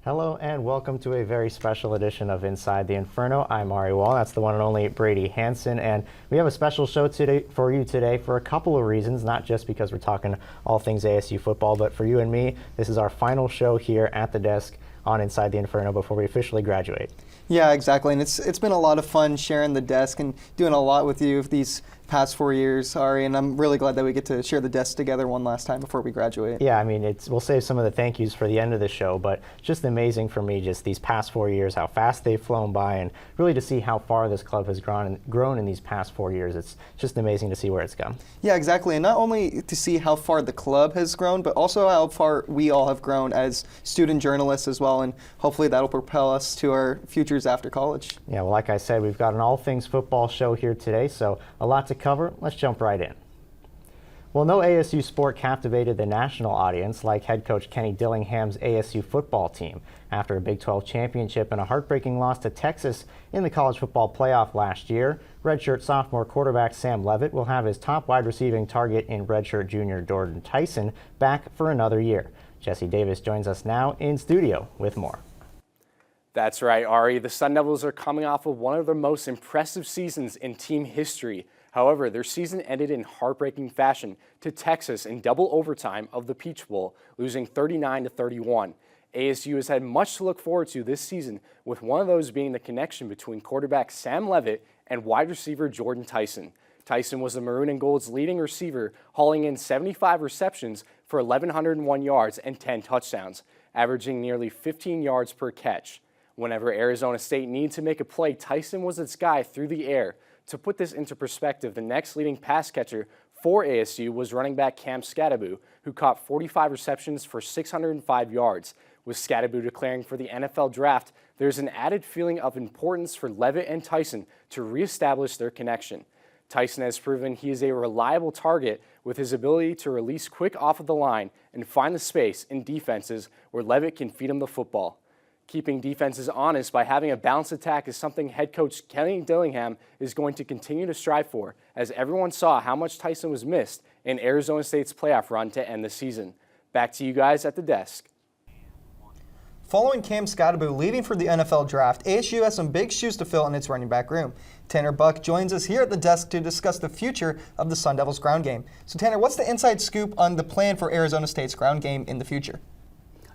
Hello and welcome to a very special edition of Inside the Inferno. I'm Ari Wall, that's the one and only Brady Hanson, and we have a special show today for you today for a couple of reasons, not just because we're talking all things ASU football, but for you and me, this is our final show here at the desk on Inside the Inferno before we officially graduate. Yeah, exactly, and it's been a lot of fun sharing the desk and doing a lot with you these past 4 years, Ari, and I'm really glad that we get to share the desk together one last time before we graduate. Yeah, I mean, we'll save some of the thank yous for the end of the show, but just amazing for me just these past 4 years, how fast they've flown by, and really to see how far this club has grown in these past 4 years. It's just amazing to see where it's come. Yeah, exactly, and not only to see how far the club has grown, but also how far we all have grown as student journalists as well, and hopefully that'll propel us to our futures after college. Yeah, well, like I said, we've got an all things football show here today, so a lot to cover. Let's jump right in. Well, no ASU sport captivated the national audience like head coach Kenny Dillingham's ASU football team. After a Big 12 championship and a heartbreaking loss to Texas in the college football playoff last year, redshirt sophomore quarterback Sam Leavitt will have his top wide receiving target in redshirt junior Jordan Tyson back for another year. Jesse Davis joins us now in studio with more. That's right, Ari. The Sun Devils are coming off of one of their most impressive seasons in team history. However, their season ended in heartbreaking fashion to Texas in double overtime of the Peach Bowl, losing 39-31. ASU has had much to look forward to this season, with one of those being the connection between quarterback Sam Leavitt and wide receiver Jordan Tyson. Tyson was the Maroon and Gold's leading receiver, hauling in 75 receptions for 1,101 yards and 10 touchdowns, averaging nearly 15 yards per catch. Whenever Arizona State needed to make a play, Tyson was its guy through the air. To put this into perspective, the next leading pass catcher for ASU was running back Cam Skattebo, who caught 45 receptions for 605 yards. With Skattebo declaring for the NFL draft, there's an added feeling of importance for Leavitt and Tyson to reestablish their connection. Tyson has proven he is a reliable target with his ability to release quick off of the line and find the space in defenses where Leavitt can feed him the football. Keeping defenses honest by having a balanced attack is something head coach Kenny Dillingham is going to continue to strive for, as everyone saw how much Tyson was missed in Arizona State's playoff run to end the season. Back to you guys at the desk. Following Cam Skattebo leaving for the NFL draft, ASU has some big shoes to fill in its running back room. Tanner Buck joins us here at the desk to discuss the future of the Sun Devils ground game. So Tanner, what's the inside scoop on the plan for Arizona State's ground game in the future?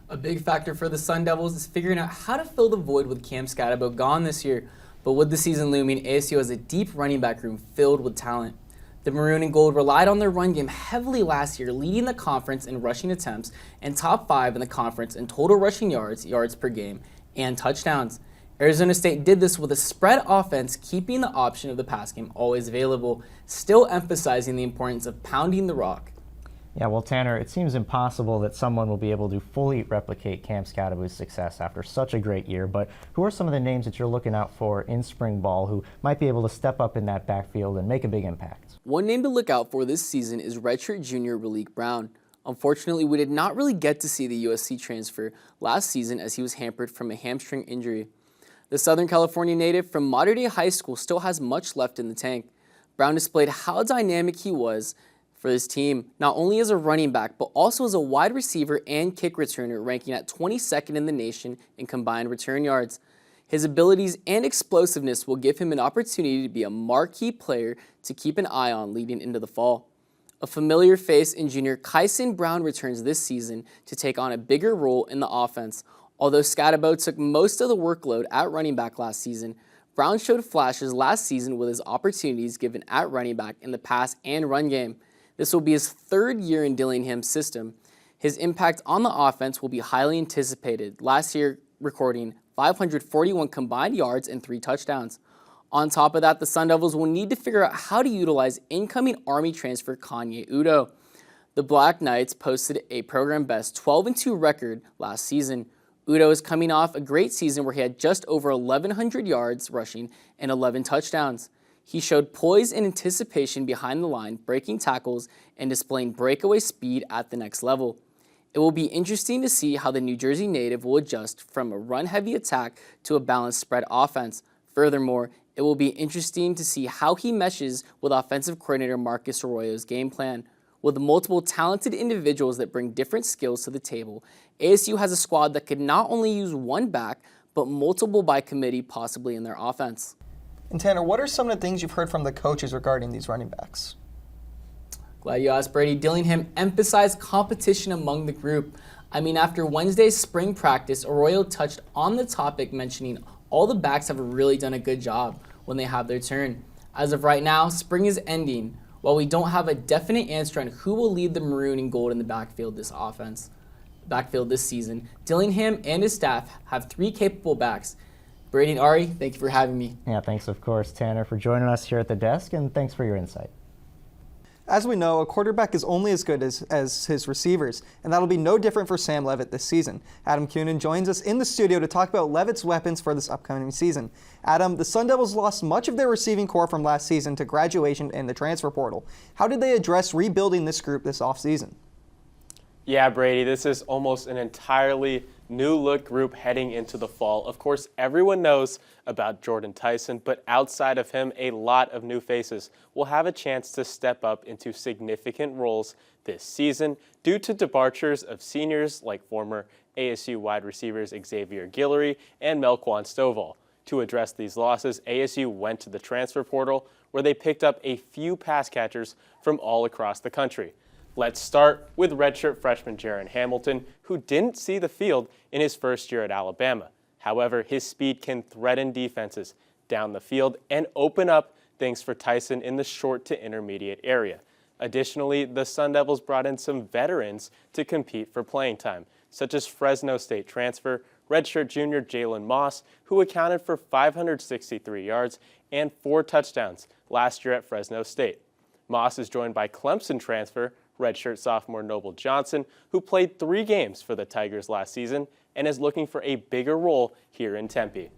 A big factor for the Sun Devils is figuring out how to fill the void with Cam Skattebo gone this year. But with the season looming, ASU has a deep running back room filled with talent. The Maroon and Gold relied on their run game heavily last year, leading the conference in rushing attempts and top 5 in the conference in total rushing yards, yards per game, and touchdowns. Arizona State did this with a spread offense, keeping the option of the pass game always available, still emphasizing the importance of pounding the rock. Yeah, well, Tanner, it seems impossible that someone will be able to fully replicate Cam Skattebo's success after such a great year, but who are some of the names that you're looking out for in spring ball who might be able to step up in that backfield and make a big impact? One name to look out for this season is redshirt junior Raleek Brown. Unfortunately, we did not really get to see the USC transfer last season as he was hampered from a hamstring injury. The Southern California native from Mater Dei High School still has much left in the tank. Brown displayed how dynamic he was for his team, not only as a running back, but also as a wide receiver and kick returner, ranking at 22nd in the nation in combined return yards. His abilities and explosiveness will give him an opportunity to be a marquee player to keep an eye on leading into the fall. A familiar face in junior Kyson Brown returns this season to take on a bigger role in the offense. Although Skattebo took most of the workload at running back last season, Brown showed flashes last season with his opportunities given at running back in the pass and run game. This will be his third year in Dillingham's system. His impact on the offense will be highly anticipated, last year recording 541 combined yards and 3 touchdowns. On top of that, the Sun Devils will need to figure out how to utilize incoming Army transfer Kanye Udoh. The Black Knights posted a program-best 12-2 record last season. Udoh is coming off a great season where he had just over 1,100 yards rushing and 11 touchdowns. He showed poise and anticipation behind the line, breaking tackles and displaying breakaway speed at the next level. It will be interesting to see how the New Jersey native will adjust from a run-heavy attack to a balanced spread offense. Furthermore, it will be interesting to see how he meshes with offensive coordinator Marcus Arroyo's game plan. With multiple talented individuals that bring different skills to the table, ASU has a squad that could not only use one back, but multiple by committee possibly in their offense. And Tanner, what are some of the things you've heard from the coaches regarding these running backs? Glad you asked, Brady. Dillingham emphasized competition among the group. After Wednesday's spring practice, Arroyo touched on the topic, mentioning all the backs have really done a good job when they have their turn. As of right now, spring is ending. While we don't have a definite answer on who will lead the maroon and gold in the backfield this season, Dillingham and his staff have 3 capable backs. Brady and Ari, thank you for having me. Yeah, thanks, of course, Tanner, for joining us here at the desk, and thanks for your insight. As we know, a quarterback is only as good as his receivers, and that'll be no different for Sam Levitt this season. Adam Kunin joins us in the studio to talk about Levitt's weapons for this upcoming season. Adam, the Sun Devils lost much of their receiving core from last season to graduation and the transfer portal. How did they address rebuilding this group this offseason? Yeah, Brady, this is almost an entirely new look group heading into the fall. Of course, everyone knows about Jordan Tyson, but outside of him, a lot of new faces will have a chance to step up into significant roles this season due to departures of seniors like former ASU wide receivers Xavier Guillory and Melquan Stovall. To address these losses, ASU went to the transfer portal where they picked up a few pass catchers from all across the country. Let's start with redshirt freshman Jaron Hamilton, who didn't see the field in his first year at Alabama. However, his speed can threaten defenses down the field and open up things for Tyson in the short to intermediate area. Additionally, the Sun Devils brought in some veterans to compete for playing time, such as Fresno State transfer redshirt junior Jalen Moss, who accounted for 563 yards and 4 touchdowns last year at Fresno State. Moss is joined by Clemson transfer redshirt sophomore Noble Johnson, who played 3 games for the Tigers last season and is looking for a bigger role here in Tempe.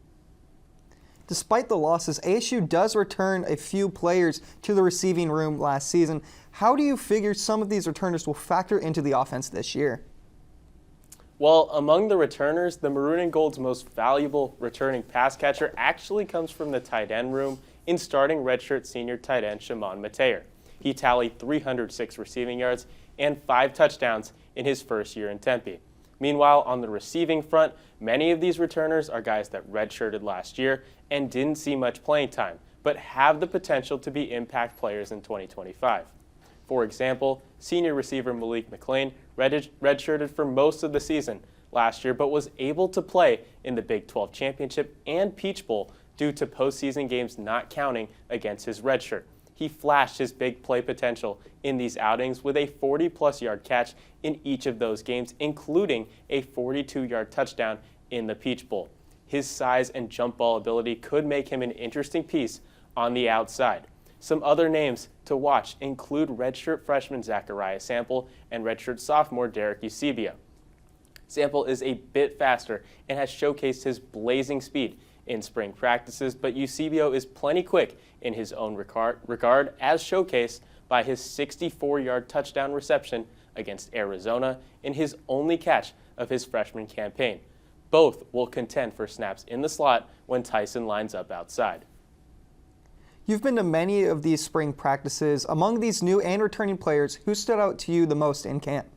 Despite the losses, ASU does return a few players to the receiving room last season. How do you figure some of these returners will factor into the offense this year? Well, among the returners, the Maroon and Gold's most valuable returning pass catcher actually comes from the tight end room in starting redshirt senior tight end Shimon Mateer. He tallied 306 receiving yards and 5 touchdowns in his first year in Tempe. Meanwhile, on the receiving front, many of these returners are guys that redshirted last year and didn't see much playing time, but have the potential to be impact players in 2025. For example, senior receiver Malik McLean redshirted for most of the season last year, but was able to play in the Big 12 Championship and Peach Bowl due to postseason games not counting against his redshirt. He flashed his big play potential in these outings with a 40-plus yard catch in each of those games, including a 42-yard touchdown in the Peach Bowl. His size and jump ball ability could make him an interesting piece on the outside. Some other names to watch include redshirt freshman Zachariah Sample and redshirt sophomore Derek Eusebio. Sample is a bit faster and has showcased his blazing speed in spring practices, but Eusebio is plenty quick in his own regard, as showcased by his 64-yard touchdown reception against Arizona in his only catch of his freshman campaign. Both will contend for snaps in the slot when Tyson lines up outside. You've been to many of these spring practices. Among these new and returning players, who stood out to you the most in camp?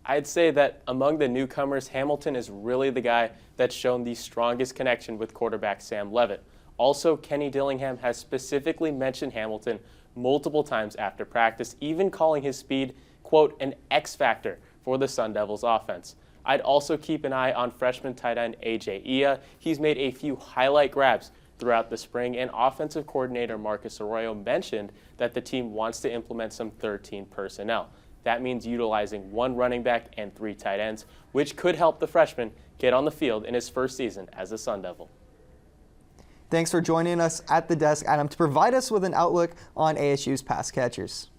I'd say that among the newcomers, Hamilton is really the guy that's shown the strongest connection with quarterback Sam Levitt. Also, Kenny Dillingham has specifically mentioned Hamilton multiple times after practice, even calling his speed, quote, an X factor for the Sun Devils offense. I'd also keep an eye on freshman tight end A.J. Ia. He's made a few highlight grabs throughout the spring, and offensive coordinator Marcus Arroyo mentioned that the team wants to implement some 13 personnel. That means utilizing 1 running back and 3 tight ends, which could help the freshman get on the field in his first season as a Sun Devil. Thanks for joining us at the desk, Adam, to provide us with an outlook on ASU's pass catchers.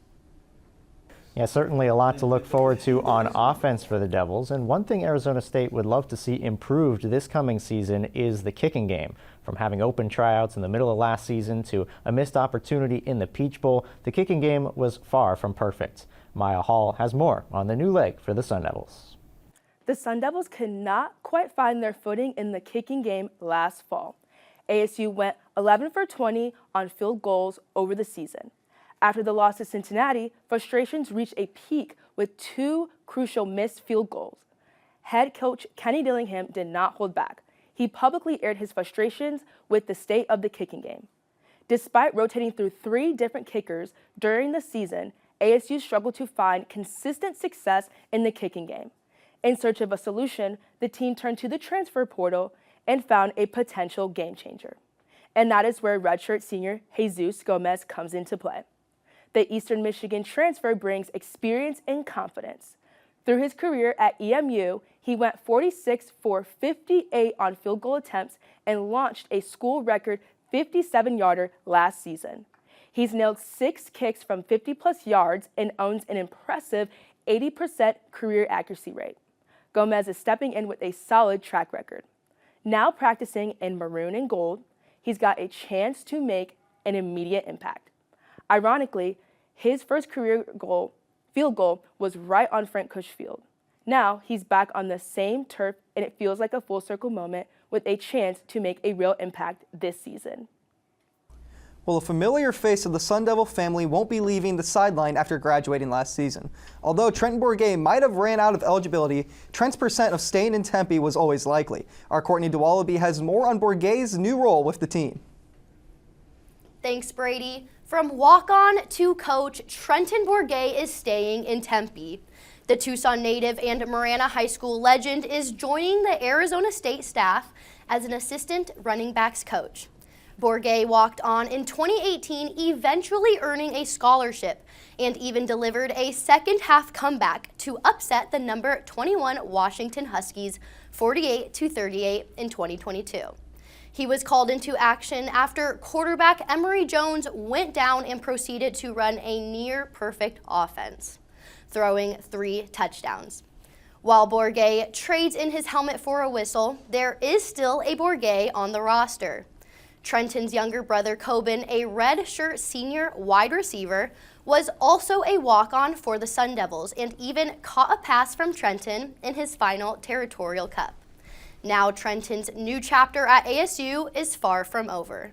Yeah, certainly a lot to look forward to on offense for the Devils. And one thing Arizona State would love to see improved this coming season is the kicking game. From having open tryouts in the middle of last season to a missed opportunity in the Peach Bowl, the kicking game was far from perfect. Maya Hall has more on the new leg for the Sun Devils. The Sun Devils could not quite find their footing in the kicking game last fall. ASU went 11 for 20 on field goals over the season. After the loss to Cincinnati, frustrations reached a peak with 2 crucial missed field goals. Head coach Kenny Dillingham did not hold back. He publicly aired his frustrations with the state of the kicking game. Despite rotating through 3 different kickers during the season, ASU struggled to find consistent success in the kicking game. In search of a solution, the team turned to the transfer portal and found a potential game changer. And that is where redshirt senior Jesus Gomez comes into play. The Eastern Michigan transfer brings experience and confidence. Through his career at EMU, he went 46 for 58 on field goal attempts and launched a school record 57-yarder last season. He's nailed 6 kicks from 50-plus yards and owns an impressive 80% career accuracy rate. Gomez is stepping in with a solid track record. Now practicing in maroon and gold, he's got a chance to make an immediate impact. Ironically, his first career field goal was right on Frank Cush Field. Now he's back on the same turf, and it feels like a full circle moment with a chance to make a real impact this season. Well, a familiar face of the Sun Devil family won't be leaving the sideline after graduating last season. Although Trenton Bourget might have ran out of eligibility, Trent's percent of staying in Tempe was always likely. Our Courtney DeWallaby has more on Bourget's new role with the team. Thanks, Brady. From walk-on to coach, Trenton Bourget is staying in Tempe. The Tucson native and Marana High School legend is joining the Arizona State staff as an assistant running backs coach. Bourget walked on in 2018, eventually earning a scholarship, and even delivered a second-half comeback to upset the number 21 Washington Huskies 48-38 in 2022. He was called into action after quarterback Emory Jones went down and proceeded to run a near-perfect offense, throwing 3 touchdowns. While Bourget trades in his helmet for a whistle, there is still a Bourget on the roster. Trenton's younger brother, Coben, a redshirt senior wide receiver, was also a walk-on for the Sun Devils and even caught a pass from Trenton in his final Territorial Cup. Now Trenton's new chapter at ASU is far from over.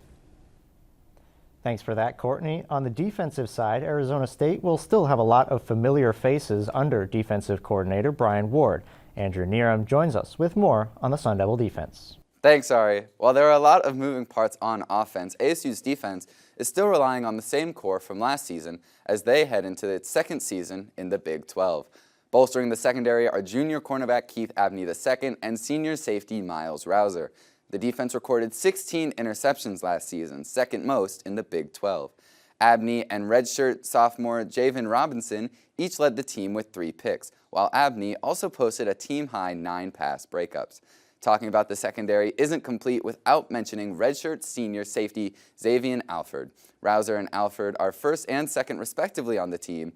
Thanks for that, Courtney. On the defensive side, Arizona State will still have a lot of familiar faces under defensive coordinator Brian Ward. Andrew Neeram joins us with more on the Sun Devil defense. Thanks, Ari. While there are a lot of moving parts on offense, ASU's defense is still relying on the same core from last season as they head into its second season in the Big 12. Bolstering the secondary are junior cornerback Keith Abney II and senior safety Miles Rouser. The defense recorded 16 interceptions last season, second most in the Big 12. Abney and redshirt sophomore Javen Robinson each led the team with 3 picks, while Abney also posted a team-high 9 pass breakups. Talking about the secondary isn't complete without mentioning redshirt senior safety Xavier Alford. Rouser and Alford are first and second respectively on the team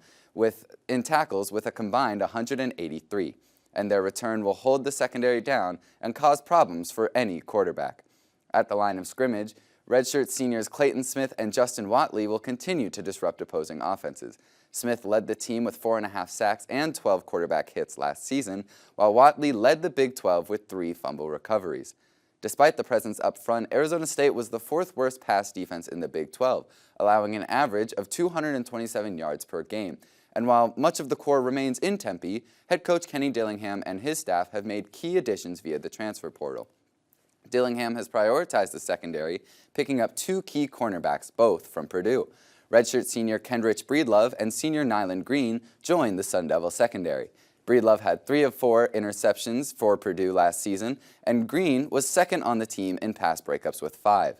in tackles with a combined 183. And their return will hold the secondary down and cause problems for any quarterback. At the line of scrimmage, redshirt seniors Clayton Smith and Justin Watley will continue to disrupt opposing offenses. Smith led the team with 4.5 sacks and 12 quarterback hits last season, while Watley led the Big 12 with 3 fumble recoveries. Despite the presence up front, Arizona State was the 4th worst pass defense in the Big 12, allowing an average of 227 yards per game. And while much of the core remains in Tempe, head coach Kenny Dillingham and his staff have made key additions via the transfer portal. Dillingham has prioritized the secondary, picking up 2 key cornerbacks, both from Purdue. Redshirt senior Kendrich Breedlove and senior Nyland Green joined the Sun Devil secondary. Breedlove had 3 of 4 interceptions for Purdue last season, and Green was second on the team in pass breakups with 5.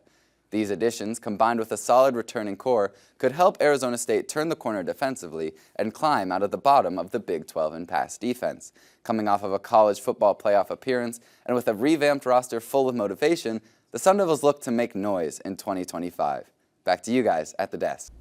These additions, combined with a solid returning core, could help Arizona State turn the corner defensively and climb out of the bottom of the Big 12 in pass defense. Coming off of a college football playoff appearance and with a revamped roster full of motivation, the Sun Devils look to make noise in 2025. Back to you guys at the desk.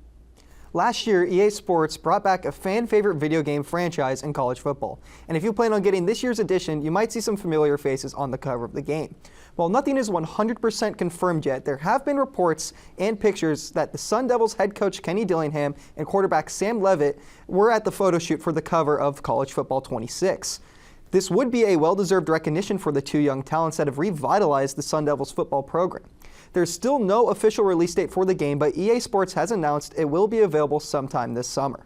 Last year, EA Sports brought back a fan-favorite video game franchise in college football. And if you plan on getting this year's edition, you might see some familiar faces on the cover of the game. While nothing is 100% confirmed yet, there have been reports and pictures that the Sun Devils head coach Kenny Dillingham and quarterback Sam Levitt were at the photo shoot for the cover of College Football 26. This would be a well-deserved recognition for the two young talents that have revitalized the Sun Devils football program. There's still no official release date for the game, but EA Sports has announced it will be available sometime this summer.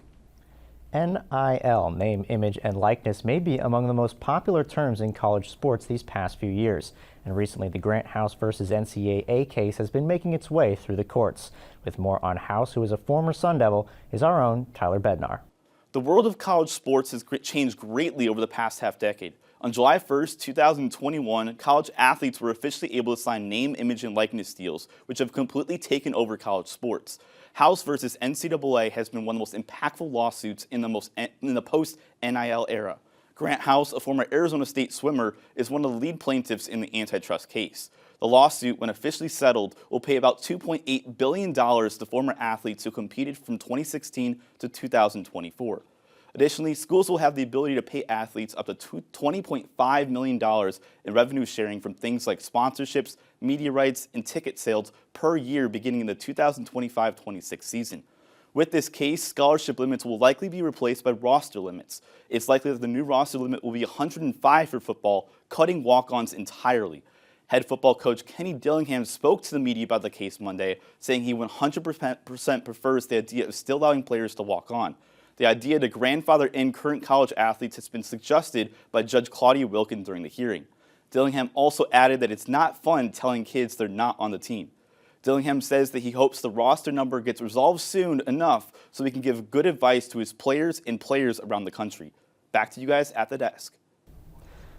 NIL, name, image, and likeness, may be among the most popular terms in college sports these past few years. And recently, the Grant House versus NCAA case has been making its way through the courts. With more on House, who is a former Sun Devil, is our own Tyler Bednar. The world of college sports has changed greatly over the past half-decade. On July 1st, 2021, college athletes were officially able to sign name, image, and likeness deals, which have completely taken over college sports. House versus NCAA has been one of the most impactful lawsuits in the post-NIL era. Grant House, a former Arizona State swimmer, is one of the lead plaintiffs in the antitrust case. The lawsuit, when officially settled, will pay about $2.8 billion to former athletes who competed from 2016 to 2024. Additionally, schools will have the ability to pay athletes up to $20.5 million in revenue sharing from things like sponsorships, media rights, and ticket sales per year beginning in the 2025-26 season. With this case, scholarship limits will likely be replaced by roster limits. It's likely that the new roster limit will be 105 for football, cutting walk-ons entirely. Head football coach Kenny Dillingham spoke to the media about the case Monday, saying he 100% prefers the idea of still allowing players to walk on. The idea to grandfather in current college athletes has been suggested by Judge Claudia Wilkin during the hearing. Dillingham also added that it's not fun telling kids they're not on the team. Dillingham says that he hopes the roster number gets resolved soon enough so he can give good advice to his players and players around the country. Back to you guys at the desk.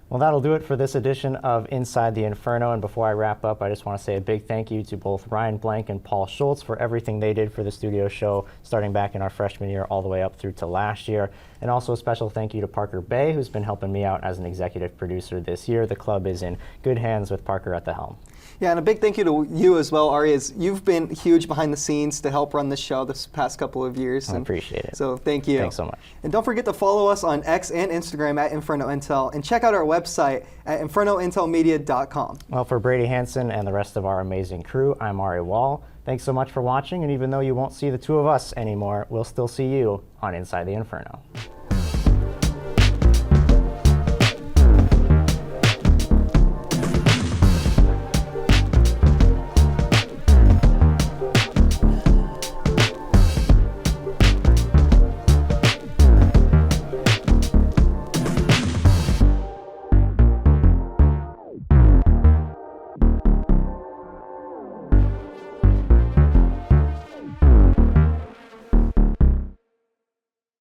Well, that'll do it for this edition of Inside the Inferno. And before I wrap up, I just want to say a big thank you to both Ryan Blank and Paul Schultz for everything they did for the studio show, starting back in our freshman year all the way up through to last year. And also a special thank you to Parker Bay, who's been helping me out as an executive producer this year. The club is in good hands with Parker at the helm. Yeah, and a big thank you to you as well, Ari, as you've been huge behind the scenes to help run this show this past couple of years. I appreciate it. So thank you. Thanks so much. And don't forget to follow us on X and Instagram at Inferno Intel, and check out our website at infernointelmedia.com. Well, for Brady Hanson and the rest of our amazing crew, I'm Ari Wall. Thanks so much for watching, and even though you won't see the two of us anymore, we'll still see you on Inside the Inferno.